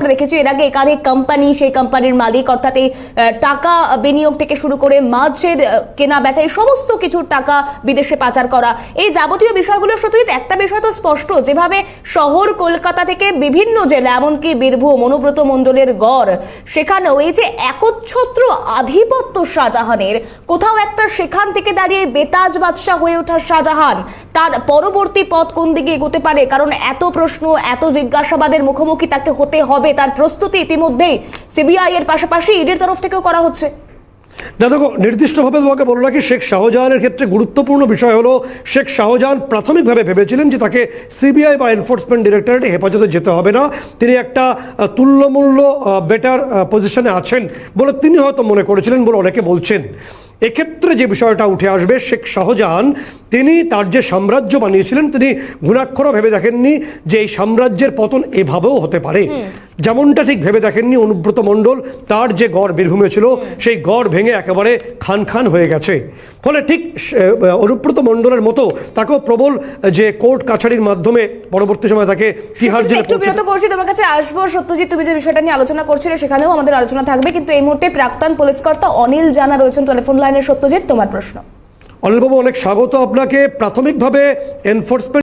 আমরা দেখেছি এর আগে একাধিক কোম্পানি, সেই কোম্পানির মালিক অর্থাৎ এই টাকা বিনিয়োগ থেকে শুরু করে মাছের কেনা বেচা এই সমস্ত কিছুর টাকা বিদেশে পাচার করা, এই যাবতীয় বিষয়গুলো সত্যি একটা বিষয় তো স্পষ্ট, যেভাবে শহর কলকাতা থেকে বিভিন্ন জেলা এমনকি বীরভূম অনুব্রত মণ্ডলের গড়, সেখানেও এই যে একচ্ছত্র আধিপত্য শাহজাহানের, কোথাও একটা সেখান থেকে দাঁড়িয়ে বেতাজ বাদশাহ হয়ে ওঠা শাহজাহান, তার পরবর্তী পথ কোন দিকে এগোতে পারে, কারণ এত প্রশ্ন এত জিজ্ঞাসাবাদের মুখোমুখি তাকে হতে হবে, তার প্রস্তুতি ইতিমধ্যেই সিবিআই এর পাশাপাশি ইডির তরফ থেকেও করা হচ্ছে। না দেখো, নির্দিষ্টভাবে তোমাকে বলো নাকি শেখ শাহজাহানের ক্ষেত্রে গুরুত্বপূর্ণ বিষয় হলো শেখ শাহজাহান প্রাথমিকভাবে ভেবেছিলেন যে তাকে সিবিআই বা এনফোর্সমেন্ট ডিরেক্টরেটে হেফাজতে যেতে হবে না, তিনি একটা তুল্যমূল্য বেটার পজিশনে আছেন বলে তিনি হয়তো মনে করেছিলেন বলে অনেকে বলছেন। এক্ষেত্রে যে বিষয়টা উঠে আসবে, শেখ শাহজাহান তিনি তার যে সাম্রাজ্য বানিয়েছিলেন তিনি ঘুণাক্ষরও ভেবে দেখেননি যে এই সাম্রাজ্যের পতন এভাবেও হতে পারে, যেমনটা ঠিক ভেবে দেখেননি অনুব্রত মণ্ডল তার যে গড় বীরভূমে ছিল সেই গড় ভেঙে একেবারে খান খান হয়ে গেছে। ফলে ঠিক অনুব্রত মণ্ডলের মতো তাকেও প্রবল যে কোর্ট কাছারির মাধ্যমে পরবর্তী সময় তাকে তিহার জেলে একটু বিরত করছি, তোমার কাছে আসবো সত্যজিৎ, তুমি যে বিষয়টা নিয়ে আলোচনা করছিলে সেখানেও আমাদের আলোচনা থাকবে, কিন্তু এই মুহূর্তে প্রাক্তন পুলিশ কর্তা অনিল জানা রয়েছেন টেলিফোন লাইনে। সত্যজিৎ, তোমার প্রশ্ন। অনিলবাবু, অনেক স্বাগত আপনাকে। প্রাথমিকভাবে এনফোর্সমেন্ট